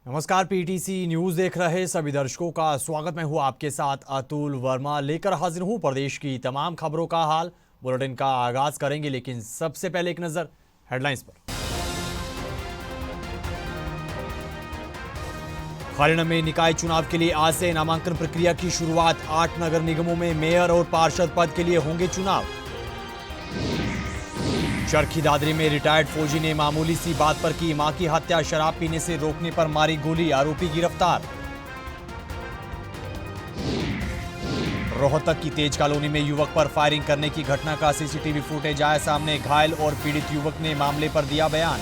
नमस्कार, PTC news देख रहे सभी दर्शकों का स्वागत। मैं हूं आपके साथ अतुल वर्मा, लेकर हाजिर हूं प्रदेश की तमाम खबरों का हाल। बुलेटिन का आगाज करेंगे, लेकिन सबसे पहले एक नजर हेडलाइंस पर। हरियाणा में निकाय चुनाव के लिए आज से नामांकन प्रक्रिया की शुरुआत। 8 नगर निगमों में मेयर और पार्षद पद के लिए होंगे चुनाव। चरखी दादरी में रिटायर्ड फौजी ने मामूली सी बात पर की मां की हत्या। शराब पीने से रोकने पर मारी गोली, आरोपी गिरफ्तार। रोहतक की तेज कॉलोनी में युवक पर फायरिंग करने की घटना का सीसीटीवी फुटेज आया सामने। घायल और पीड़ित युवक ने मामले पर दिया बयान।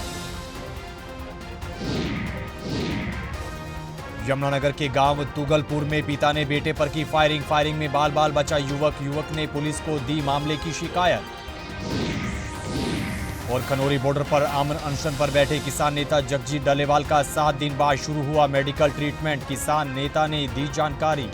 यमुनानगर के गांव तुगलपुर में पिता ने बेटे पर की फायरिंग में बाल बाल बचा युवक ने पुलिस को दी मामले की शिकायत। और खनौरी बॉर्डर पर अमन अनशन पर बैठे किसान नेता जगजीत डलेवाल का 7 दिन बाद शुरू हुआ मेडिकल ट्रीटमेंट। किसान नेता ने दी जानकारी।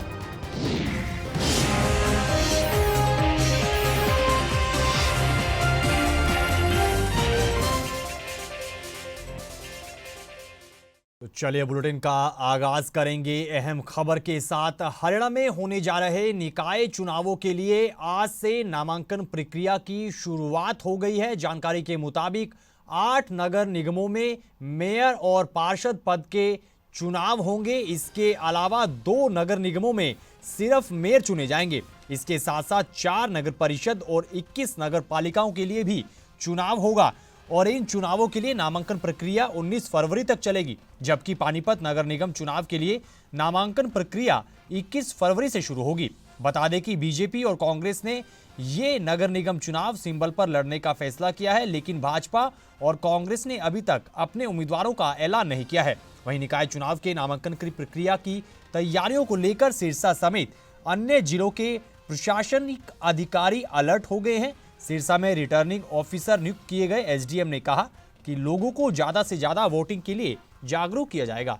तो चलिए बुलेटिन का आगाज करेंगे अहम खबर के साथ। हरियाणा में होने जा रहे निकाय चुनावों के लिए आज से नामांकन प्रक्रिया की शुरुआत हो गई है। जानकारी के मुताबिक 8 नगर निगमों में मेयर और पार्षद पद के चुनाव होंगे। इसके अलावा 2 नगर निगमों में सिर्फ मेयर चुने जाएंगे। इसके साथ साथ 4 नगर परिषद और 21 नगर पालिकाओं के लिए भी चुनाव होगा और इन चुनावों के लिए नामांकन प्रक्रिया 19 फरवरी तक चलेगी, जबकि पानीपत नगर निगम चुनाव के लिए नामांकन प्रक्रिया 21 फरवरी से शुरू होगी। बता दें कि बीजेपी और कांग्रेस ने ये नगर निगम चुनाव सिंबल पर लड़ने का फैसला किया है, लेकिन भाजपा और कांग्रेस ने अभी तक अपने उम्मीदवारों का ऐलान नहीं किया है। वहीं निकाय चुनाव के नामांकन की प्रक्रिया की तैयारियों को लेकर सिरसा समेत अन्य जिलों के प्रशासनिक अधिकारी अलर्ट हो गए हैं। सिरसा में रिटर्निंग ऑफिसर नियुक्त किए गए एसडीएम ने कहा कि लोगों को ज्यादा से ज्यादा वोटिंग के लिए जागरूक किया जाएगा।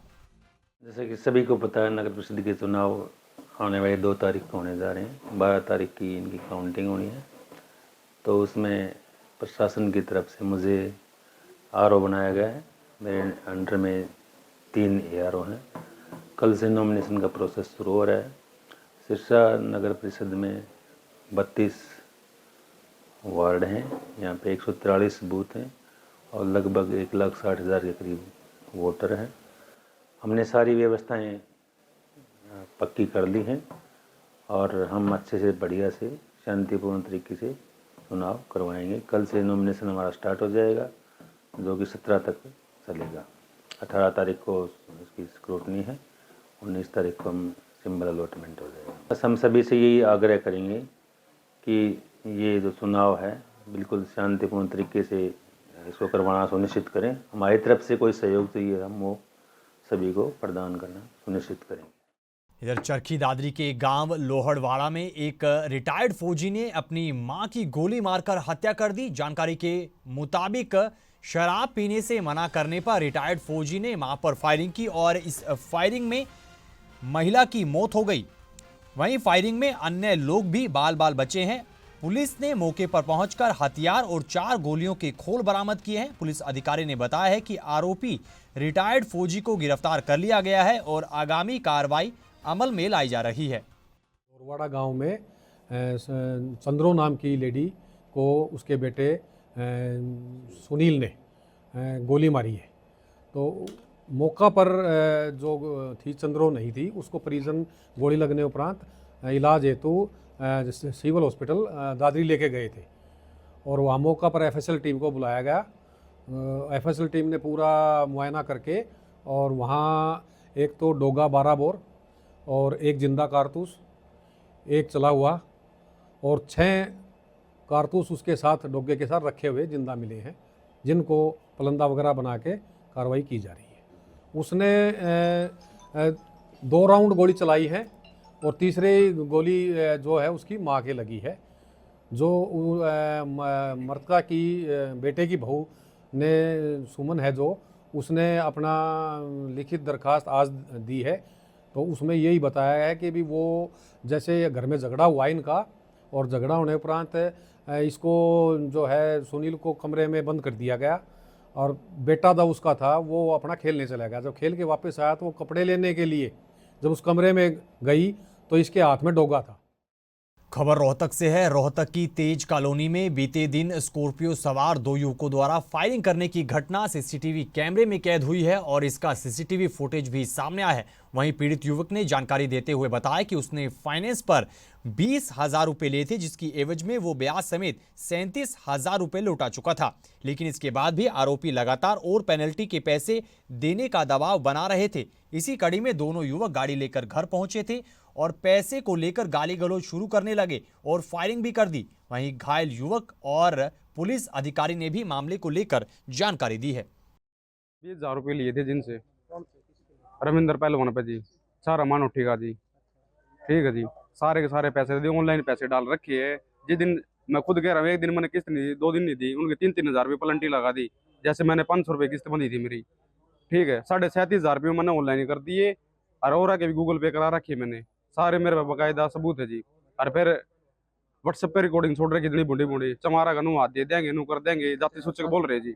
जैसे कि सभी को पता है, नगर परिषद के चुनाव आने वाले 2 तारीख को होने जा रहे हैं। 12 तारीख की इनकी काउंटिंग होनी है, तो उसमें प्रशासन की तरफ से मुझे आरओ बनाया गया है। मेरे अंडर में 3 एआरओ हैं। कल से नॉमिनेशन का प्रोसेस शुरू हो रहा है। सिरसा नगर परिषद में 32 वार्ड हैं। यहाँ पे 143 बूथ हैं और लगभग 1,60,000 के करीब वोटर हैं। हमने सारी व्यवस्थाएं पक्की कर ली हैं और हम अच्छे से बढ़िया से शांतिपूर्ण तरीके से चुनाव करवाएंगे। कल से नॉमिनेशन हमारा स्टार्ट हो जाएगा, जो कि 17 तक चलेगा। 18 तारीख को इसकी स्क्रूटनी है, 19 तारीख को हम सिंबल अलॉटमेंट हो जाएगा। बस हम सभी से यही आग्रह करेंगे कि ये जो चुनाव है बिल्कुल शांतिपूर्ण तरीके से इसको करवाना सुनिश्चित करें। हमारी तरफ से कोई सहयोग चाहिए, हम वो सभी को प्रदान करना सुनिश्चित करेंगे। इधर चरखी दादरी के गांव लोहड़वाड़ा में एक रिटायर्ड फौजी ने अपनी मां की गोली मारकर हत्या कर दी। जानकारी के मुताबिक शराब पीने से मना करने पर रिटायर्ड फौजी ने मां पर फायरिंग की और इस फायरिंग में महिला की मौत हो गई। वहीं फायरिंग में अन्य लोग भी बाल बाल बचे हैं। पुलिस ने मौके पर पहुंचकर हथियार और 4 गोलियों के खोल बरामद किए हैं। पुलिस अधिकारी ने बताया है कि आरोपी रिटायर्ड फौजी को गिरफ्तार कर लिया गया है और आगामी कार्रवाई अमल में लाई जा रही है। लोहड़वाड़ा गांव में चंद्रो नाम की लेडी को उसके बेटे सुनील ने गोली मारी है। तो मौका पर जो थी चंद्रो नहीं थी, उसको परिजन गोली लगने उपरांत इलाज हेतु सिविल हॉस्पिटल दादरी लेके गए थे और वहाँ मौका पर एफएसएल टीम को बुलाया गया। एफएसएल टीम ने पूरा मुआयना करके और वहाँ एक तो डोगा 12 बोर और एक जिंदा कारतूस, एक चला हुआ और 6 कारतूस उसके साथ डोगे के साथ रखे हुए जिंदा मिले हैं, जिनको पलंदा वगैरह बना के कार्रवाई की जा रही है। उसने 2 राउंड गोली चलाई है और तीसरी गोली जो है उसकी माँ के लगी है। जो मृतका की बेटे की बहू ने, सुमन है जो, उसने अपना लिखित दरखास्त आज दी है। तो उसमें यही बताया है कि भी वो जैसे घर में झगड़ा हुआ इनका और झगड़ा होने उपरांत इसको जो है सुनील को कमरे में बंद कर दिया गया और बेटा था उसका था वो अपना खेलने चला गया। जब खेल के वापस आया तो वो कपड़े लेने के लिए जब उस कमरे में गई तो इसके हाथ में डोगा था। खबर रोहतक से है। रोहतक की तेज कॉलोनी में बीते दिन स्कॉर्पियो सवार दो युवकों द्वारा फायरिंग करने की घटना सीसीटीवी कैमरे में कैद हुई है और इसका सीसीटीवी फुटेज भी सामने आया है। वहीं पीड़ित युवक ने जानकारी देते हुए बताया कि उसने फाइनेंस पर 20,000 रुपए लिए थे, जिसकी एवज में वो ब्याज समेत 37,000 रुपए लौटा चुका था। लेकिन इसके बाद भी आरोपी लगातार और पेनल्टी के पैसे देने का दबाव बना रहे थे। इसी कड़ी में दोनों युवक गाड़ी लेकर घर पहुंचे थे और पैसे को लेकर गाली गलौज शुरू करने लगे और फायरिंग भी कर दी। वहीं घायल युवक और पुलिस अधिकारी ने भी मामले को लेकर जानकारी दी है। 20,000 रुपये लिए थे जिनसे रविंदर पहलवान पे जी, सारा मान उठेगा जी। ठीक है जी, सारे के सारे पैसे दे, ऑनलाइन पैसे डाल रखे है। जिस दिन मैं खुद कह रहा हूँ, एक दिन मैंने किस्त नहीं दी, 2 दिन नहीं दी, उनके 3-3 हज़ार रुपये पलंटी लगा दी। जैसे मैंने 500 रुपये किस्त बंधी थी मेरी, ठीक है, 37,500 रुपये मैंने ऑनलाइन कर दिए और के भी गूगल पे करा रखी है मैंने, सारे मेरे बाकायदा सबूत है जी। और फिर व्हाट्सएप पे रिकॉर्डिंग छोड़ रही कितनी बूढ़ी बूढ़ी चमारा का नू हाथ दे देंगे, नू कर देंगे, जाति सूचक बोल रहे जी,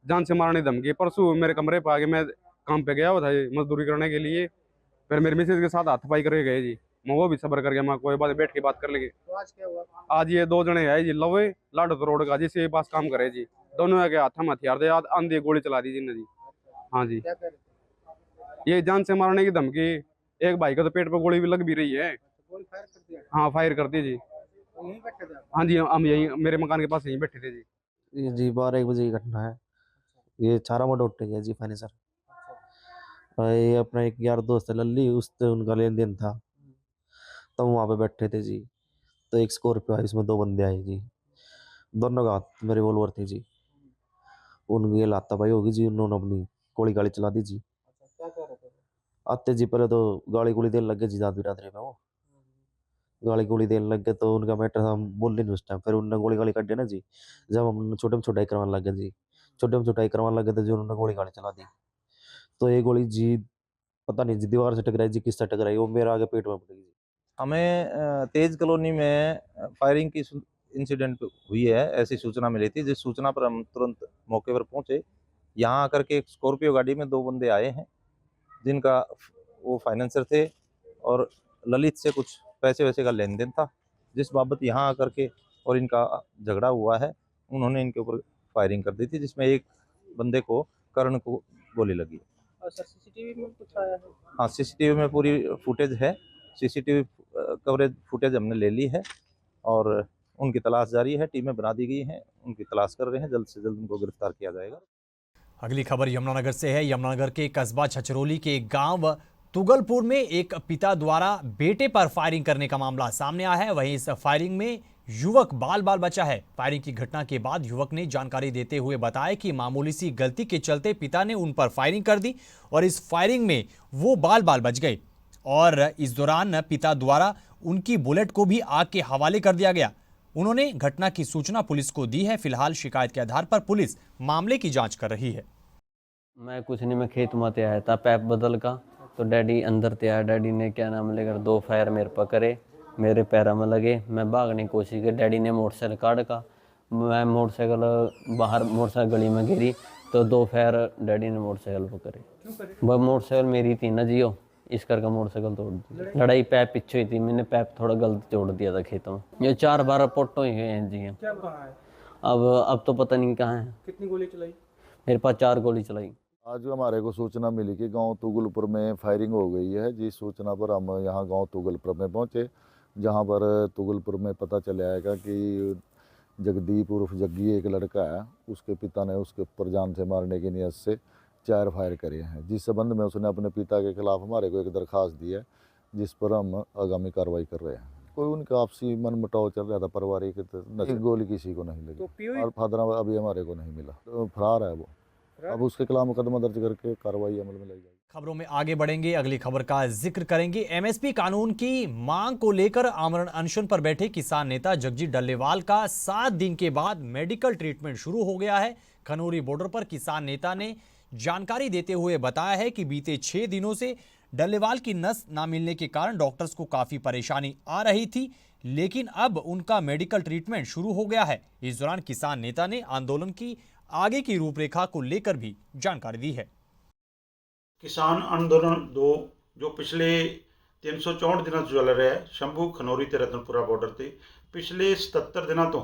जान से मारने धमकी। परसों मेरे कमरे पर आके, मैं काम पे गया हुआ था मजदूरी करने के लिए, फिर मेरे मिसेज के साथ हाथापाई करके गए जी। मैं वो भी सब्र कर गया, मैं कोई बात बैठ के बात कर लेंगे। तो आज क्या हुआ? आज ये 2 जने आए जी, लवे लाडो रोड का जिसके पास काम करे जी, दोनों के हाथ में हथियार दे, आंधी गोली चला दी जी ने जी। हाँ जी, क्या कह रहे थे? ये जान से मारने की धमकी। एक भाई का तो पेट पे गोली भी लग भी रही है। गोली फायर कर दिया? हाँ, फायर कर दी जी। तो यहीं बैठे थे आप? हाँ जी, हम यही मेरे मकान के पास यहीं बैठे थे जी। ये जी 12-1 बजे की घटना है। ये छारा मोड़ उठ गया जी फाइनेंसर। ये अपना एक यार दोस्त है लल्ली, उससे उनका लेन देन था, तो वहाँ पे बैठे थे जी। तो एक स्कॉर्पियो आई, उसमें 2 बंदे आए जी, दोनों का हाथ में रिवॉल्वर थे जी। उनकी लातापाई होगी जी, उन्होंने अपनी गोली गाड़ी चला दी जी। अच्छा, क्या कह रहे थे? आते जी पहले तो गाली गोली देने लग गए जी, रात बिरादरी में वो गाली गोली देने लग गए, तो उनका मैटर हम बोल नहीं उस टाइम। फिर उन्होंने गोली गाली काटी ना जी, जब हम छोटे में छोटाई करवाने लग गए जी, छोटे में छोटाई करवाने लग गए तो जो उन्होंने गोली गाली चला दी। तो ये गोली जी पता नहीं जी दीवार से टकराई जी, किससे टकराई, वो मेरे आगे पेट में पड़ गई जी। हमें तेज कॉलोनी में फायरिंग की इंसिडेंट हुई है, ऐसी सूचना मिली थी। जिस सूचना पर हम तुरंत मौके पर पहुंचे। यहाँ आकर के एक स्कॉर्पियो गाड़ी में 2 बंदे आए हैं, जिनका वो फाइनेंसर थे और ललित से कुछ पैसे वैसे का लेन देन था, जिस बाबत यहाँ आकर के और इनका झगड़ा हुआ है। उन्होंने इनके ऊपर फायरिंग कर दी थी, जिसमें एक बंदे को कर्ण को गोली लगी। और सर सीसीटीवी में कुछ आया है? हाँ, सीसीटीवी में पूरी फुटेज है। सीसीटीवी कवरेज फुटेज हमने ले ली है और उनकी तलाश जारी है। टीमें बना दी गई हैं, उनकी तलाश कर रहे हैं, जल्द से जल्द उनको गिरफ्तार किया जाएगा। अगली खबर यमुनानगर से है। यमुनानगर के कस्बा छछरौली के गांव तुगलपुर में एक पिता द्वारा बेटे पर फायरिंग करने का मामला सामने आया है। वहीं इस फायरिंग में युवक बाल बाल बचा है। फायरिंग की घटना के बाद युवक ने जानकारी देते हुए बताया कि मामूली सी गलती के चलते पिता ने उन पर फायरिंग कर दी और इस फायरिंग में वो बाल बाल बच गए और इस दौरान पिता द्वारा उनकी बुलेट को भी आग के हवाले कर दिया गया। उन्होंने घटना की सूचना पुलिस को दी है। फिलहाल शिकायत के आधार पर पुलिस मामले की जांच कर रही है। मैं कुछ नहीं, मैं खेत में आया था पैप बदल का, तो डैडी अंदर थे आया। डैडी ने क्या नाम लेकर 2 फायर मेरे पर करे, मेरे पैरों में लगे। मैं भागने की कोशिश की, डैडी ने मोटरसाइकिल काट का, मैं मोटरसाइकिल बाहर मोटरसाइकिल गली में गिरी तो 2 फायर डैडी ने मोटरसाइकिल पर करे। वह मोटरसाइकिल मेरी थी ना जियो, इस करके मोटरसाइकिल तोड़ दी। लड़ाई पैप पीछे हुई थी, मैंने पैप थोड़ा गलत जोड़ दिया था खेतों में। ये 4 बार पोटो ही हैं जी। क्या कहा है? अब तो पता नहीं कहाँ है। कितनी गोली चलाई? मेरे पास 4 गोली चलाई। आज हमारे को सूचना मिली कि गांव तुगलपुर में फायरिंग हो गई है। जिस सूचना पर हम यहाँ गांव तुगलपुर में पहुँचे, जहाँ पर तुगलपुर में पता चला है कि जगदीप उर्फ जग्गी एक लड़का है, उसके पिता ने उसके ऊपर जान से मारने की नीयत से 4 फायर करे हैं। जिस संबंध में उसने अपने पिता के खिलाफ हमारे को एक दरखास्त दी है, जिस पर हम आगामी कार्रवाई कर रहे हैं। कोई उनका आपसी मनमुटाव चल रहा था पारिवारिक, एक गोली किसी को नहीं लगी और फादर अभी हमारे को नहीं मिला, तो फरार है वो। अब उसके खिलाफ मुकदमा दर्ज करके कार्रवाई अमल में लाई जाएगी। खबरों में आगे बढ़ेंगे। अगली खबर का जिक्र करेंगे। एमएसपी कानून की मांग को लेकर आमरण अनशन पर बैठे किसान नेता जगजीत डल्लेवाल का 7 दिन के बाद मेडिकल ट्रीटमेंट शुरू हो गया है। खनौरी बॉर्डर पर किसान नेता ने जानकारी देते हुए बताया है कि बीते 6 दिनों से डल्लेवाल की नस ना मिलने के कारण डॉक्टर्स को काफी परेशानी आ रही थी, लेकिन अब उनका मेडिकल ट्रीटमेंट शुरू हो गया है। इस दौरान किसान नेता ने आंदोलन की आगे की रूपरेखा को लेकर भी जानकारी दी है। किसान अंदोलन 2 जो पिछले 364 ਦਿਨਾਂ ਤੋਂ ਚੱਲ ਰਿਹਾ ਹੈ ਸ਼ੰਭੂ ਖਨੌਰੀ ਤੇ ਰਤਨਪੁਰਾ ਬਾਰਡਰ ਤੇ ਪਿਛਲੇ 77 ਦਿਨਾਂ ਤੋਂ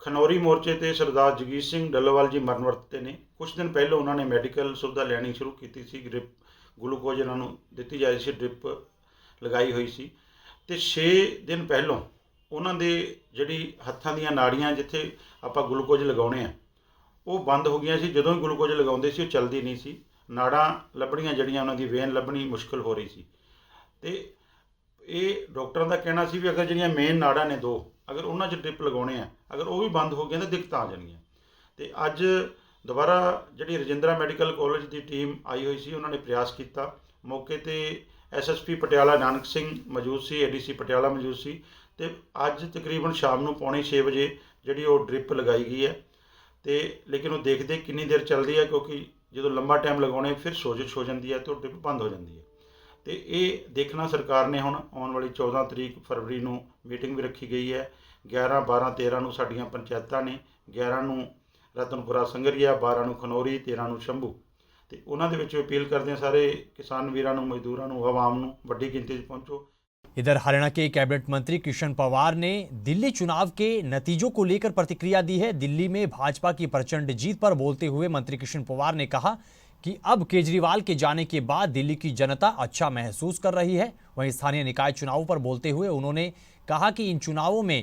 ਖਨੌਰੀ ਮੋਰਚੇ ਤੇ ਸਰਦਾਰ ਜਗੀਰ ਸਿੰਘ ਡੱਲੋਵਾਲ ਜੀ ਮਰਨ ਵਰਤ ਤੇ ਨੇ। ਕੁਝ ਦਿਨ ਪਹਿਲਾਂ ਉਹਨਾਂ ਨੇ ਮੈਡੀਕਲ ਸੁਵਿਧਾ ਲੈਣੀ ਸ਼ੁਰੂ ਕੀਤੀ ਸੀ। ਡ੍ਰਿਪ ਗਲੂਕੋਜ਼ ਇਹਨਾਂ ਨੂੰ ਦਿੱਤੀ ਜਾ ਰਹੀ ਸੀ, ਡ੍ਰਿਪ ਲਗਾਈ ਹੋਈ ਸੀ ਤੇ 6 ਦਿਨ ਪਹਿਲਾਂ ਉਹਨਾਂ ਦੇ ਜਿਹੜੀ ਹੱਥਾਂ ਦੀਆਂ ਨਾੜੀਆਂ ਜਿੱਥੇ ਆਪਾਂ ਗਲੂਕੋਜ਼ ਲਗਾਉਣੇ ਆ ਉਹ ਬੰਦ ਹੋ ਗਈਆਂ ਸੀ। ਜਦੋਂ ਹੀ ਗਲੂਕੋਜ਼ ਲਗਾਉਂਦੇ ਸੀ ਉਹ ਚੱਲਦੀ ਨਹੀਂ ਸੀ, ਨਾੜਾਂ ਲੱਭਣੀਆਂ ਜਿਹੜੀਆਂ ਉਹਨਾਂ ਦੀ ਵੇਨ ਲੱਭਣੀ ਮੁਸ਼ਕਲ ਹੋ ਰਹੀ ਸੀ। ਤੇ ਇਹ ਡਾਕਟਰਾਂ ਦਾ ਕਹਿਣਾ ਸੀ ਵੀ ਅਗਰ ਜਿਹੜੀਆਂ ਮੇਨ ਨਾੜਾਂ ਨੇ 2 ਅਗਰ ਉਹਨਾਂ 'ਚ ਡ੍ਰਿਪ ਲਗਾਉਣੇ ਆ ਅਗਰ ਉਹ ਵੀ ਬੰਦ ਹੋ ਗਈਆਂ ਤਾਂ ਦਿੱਕਤਾਂ ਆ ਜਾਣਗੀਆਂ। ਤੇ ਅੱਜ ਦੁਬਾਰਾ ਜਿਹੜੀ ਰਜਿੰਦਰਾ ਮੈਡੀਕਲ ਕਾਲਜ ਦੀ ਟੀਮ ਆਈ ਹੋਈ ਸੀ, ਉਹਨਾਂ ਨੇ ਪ੍ਰਯਾਸ ਕੀਤਾ। ਮੌਕੇ ਤੇ ਐਸਐਸਪੀ ਪਟਿਆਲਾ ਨਾਨਕ ਸਿੰਘ ਮੌਜੂਦ ਸੀ, ਏਡੀਸੀ ਪਟਿਆਲਾ ਮੌਜੂਦ ਸੀ ਤੇ ਅੱਜ ਤਕਰੀਬਨ ਸ਼ਾਮ ਨੂੰ 5:45 ਵਜੇ ਜਿਹੜੀ ਉਹ ਡ੍ਰਿਪ ਲਗਾਈ ਗਈ ਹੈ। ਤੇ ਲੇਕਿਨ ਉਹ ਦੇਖਦੇ ਕਿੰਨੀ ਦੇਰ ਚੱਲਦੀ ਹੈ ਕਿਉਂਕਿ ਜਦੋਂ ਲੰਬਾ ਟਾਈਮ ਲਗਾਉਣੇ ਫਿਰ ਸੋਜਸ਼ ਹੋ ਜਾਂਦੀ ਹੈ ਤੇ ਉਹ ਡ੍ਰਿਪ ਬੰਦ ਹੋ ਜਾਂਦੀ ਹੈ। ਤੇ ਇਹ ਦੇਖਣਾ ਸਰਕਾਰ ਨੇ ਹੁਣ ਆਉਣ ਵਾਲੀ 14 ਤਰੀਕ ਫਰਵਰੀ ਨੂੰ ਮੀਟਿੰਗ ਵੀ ਰੱਖੀ ਗਈ ਹੈ। 11, 12, 13 ਨੂੰ ਸਾਡੀਆਂ ਪੰਚਾਇਤਾਂ ਨੇ, 11 ਨੂੰ ਰਤਨਪੁਰਾ ਸੰਗਰੀਆ, 12 ਨੂੰ ਖਨੌਰੀ, 13 ਨੂੰ ਸ਼ੰਭੂ। ਤੇ ਉਹਨਾਂ ਦੇ ਵਿੱਚ ਅਪੀਲ ਕਰਦੇ ਹਾਂ ਸਾਰੇ किसान वीरों ਨੂੰ, मजदूरों ਨੂੰ, आवाम ਨੂੰ ਵੱਡੀ ਗਿਣਤੀ 'ਚ ਪਹੁੰਚੋ। इधर हरियाणा के कैबिनेट मंत्री कृष्ण पवार ने दिल्ली चुनाव के नतीजों को लेकर प्रतिक्रिया दी है। दिल्ली में भाजपा की प्रचंड जीत पर बोलते हुए मंत्री कृष्ण पवार ने कहा कि अब केजरीवाल के जाने के बाद दिल्ली की जनता अच्छा महसूस कर रही है। वहीं स्थानीय निकाय चुनावों पर बोलते हुए उन्होंने कहा कि इन चुनावों में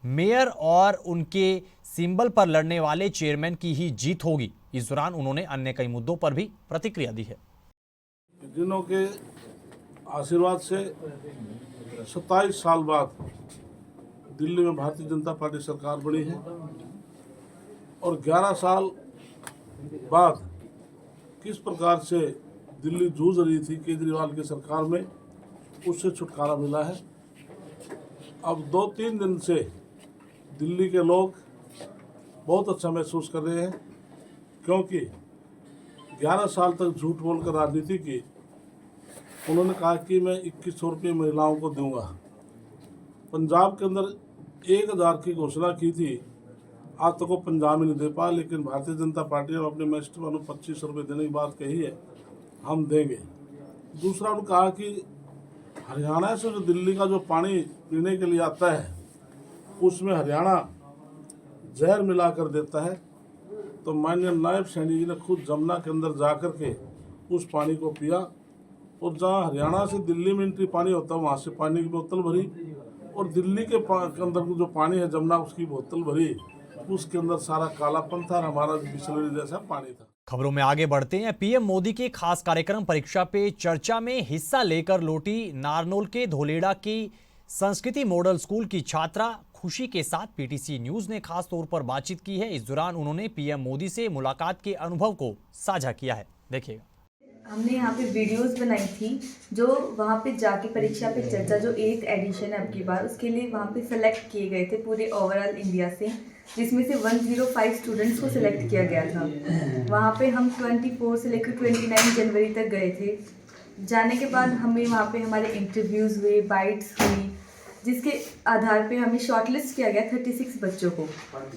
मेयर और उनके सिंबल पर लड़ने वाले चेयरमैन की ही जीत होगी। इस दौरान उन्होंने अन्य कई मुद्दों पर भी प्रतिक्रिया दी है। जिनों के आशीर्वाद से 27 साल बाद दिल्ली में भारतीय जनता पार्टी सरकार बनी है और 11 साल बाद किस प्रकार से दिल्ली जूझ रही थी केजरीवाल की सरकार में, उससे छुटकारा मिला है। अब 2-3 दिन से दिल्ली के लोग बहुत अच्छा महसूस कर रहे हैं क्योंकि 11 साल तक झूठ बोलकर राजनीति की। उन्होंने कहा कि मैं 2100 रुपये महिलाओं को दूंगा। पंजाब के अंदर 1000 की घोषणा की थी, आज तक वो पंजाब में नहीं दे पाया, लेकिन भारतीय जनता पार्टी ने अपने मैनिस्टर को 2500 रुपये देने की बात कही है, हम देंगे। दूसरा उन्होंने कहा कि हरियाणा से जो दिल्ली का जो पानी पीने के लिए आता है उसमें हरियाणा जहर मिला कर देता है। तो माननीय नायब सैनी जी ने खुद जमुना के अंदर जा कर के उस पानी को पिया और जहाँ हरियाणा से दिल्ली में एंट्री पानी होता है वहाँ से पानी की बोतल भरी और दिल्ली के अंदर जो पानी है जमुना उसकी बोतल भरी, उसके अंदर सारा कालापन था, हमारा बिस्लरी जैसा पानी था। खबरों में आगे बढ़ते हैं। पीएम मोदी के खास कार्यक्रम परीक्षा पे चर्चा में हिस्सा लेकर लौटी नारनौल के धोलेड़ा की संस्कृति मॉडल स्कूल की छात्रा खुशी के साथ पीटीसी न्यूज ने खास तौर पर बातचीत की है। इस दौरान उन्होंने पीएम मोदी से मुलाकात के अनुभव को साझा किया है। देखिएगा। हमने यहाँ पे वीडियोस बनाई थी जो वहाँ पे जाके परीक्षा पे चर्चा जो 8th एडिशन है अब की बार, उसके लिए वहाँ पे सेलेक्ट किए गए थे पूरे ओवरऑल इंडिया से, जिसमें से 105 स्टूडेंट्स को सिलेक्ट किया गया था। वहाँ पे हम 24 से लेकर 29 जनवरी तक गए थे। जाने के बाद हमें वहाँ पे हमारे इंटरव्यूज़ हुए, बाइट्स हुई, जिसके आधार पे हमें शॉर्टलिस्ट किया गया 36 बच्चों को।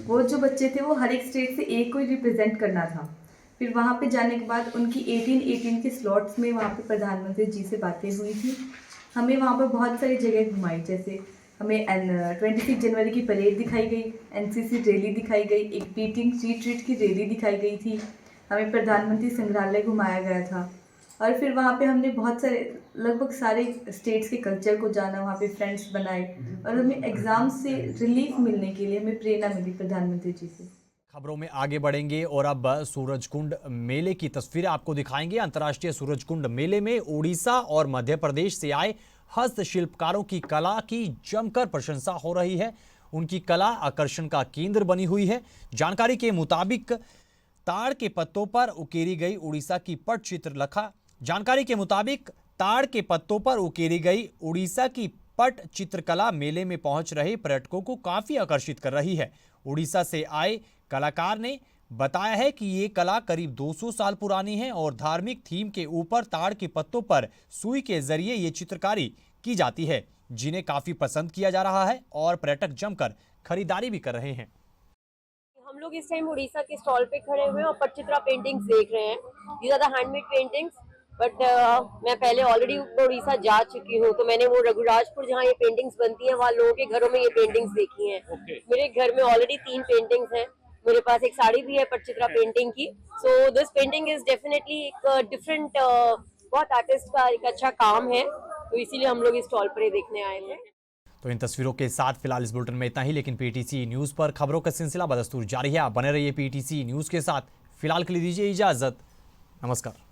वो जो बच्चे थे वो हर एक स्टेट से एक को ही रिप्रेजेंट करना था। फिर वहाँ पे जाने के बाद उनकी 18 के स्लॉट्स में वहाँ पे प्रधानमंत्री जी से बातें हुई थी। हमें वहाँ पर बहुत सारी जगह घुमाई, जैसे हमें 26 जनवरी की परेड दिखाई गई, एनसीसी रैली दिखाई गई, एक बीटिंग रिट्रीट की रैली दिखाई गई थी, हमें प्रधानमंत्री संग्रहालय घुमाया गया था। और फिर वहाँ पे हमने बहुत सारे लगभग सारे स्टेट्स के कल्चर को जाना, वहाँ पे फ्रेंड्स बनाए और हमें एग्ज़ाम से रिलीफ मिलने के लिए हमें प्रेरणा मिली प्रधानमंत्री जी से। खबरों में आगे बढ़ेंगे और अब सूरजकुंड मेले की तस्वीरें आपको दिखाएंगे। अंतर्राष्ट्रीय सूरजकुंड मेले में ओडिशा और मध्य प्रदेश से आए हस्तशिल्पकारों की कला की जमकर प्रशंसा हो रही है। उनकी कला आकर्षण का केंद्र बनी हुई है। जानकारी के मुताबिक ताड़ के पत्तों पर उकेरी गई उड़ीसा की पट चित्रलेखा ताड़ के पत्तों पर उकेरी गई उड़ीसा की पट चित्रकला मेले में पहुंच रहे पर्यटकों को काफी आकर्षित कर रही है। उड़ीसा से आए कलाकार ने बताया है कि ये कला करीब 200 साल पुरानी है और धार्मिक थीम के ऊपर ताड़ के पत्तों पर सुई के जरिए ये चित्रकारी की जाती है, जिन्हें काफी पसंद किया जा रहा है और पर्यटक जमकर खरीदारी भी कर रहे हैं। हम लोग इस टाइम उड़ीसा के स्टॉल पे खड़े हुए हैं और पटचित्रा पेंटिंग्स देख रहे हैं। These are the handmade paintings, but मैं पहले ऑलरेडी उड़ीसा जा चुकी हूँ, तो मैंने वो रघुराजपुर जहाँ ये पेंटिंग्स बनती हैं वहाँ लोगों के घरों में ये पेंटिंग्स देखी हैं। मेरे घर में ऑलरेडी 3 पेंटिंग्स हैं, मेरे पास एक साड़ी भी है पटचित्रा पेंटिंग की। So this painting is definitely एक डिफरेंट, बहुत आर्टिस्ट का एक अच्छा काम है, तो इसीलिए हम लोग इस स्टॉल पर ही देखने आए थे। तो इन तस्वीरों के साथ फिलहाल इस बुलेटिन में इतना ही, लेकिन पीटीसी न्यूज़ पर खबरों का सिलसिला बदस्तूर जारी है। आप बने रहिए पीटीसी न्यूज़ के साथ। फिलहाल के लिए दीजिए इजाज़त। नमस्कार।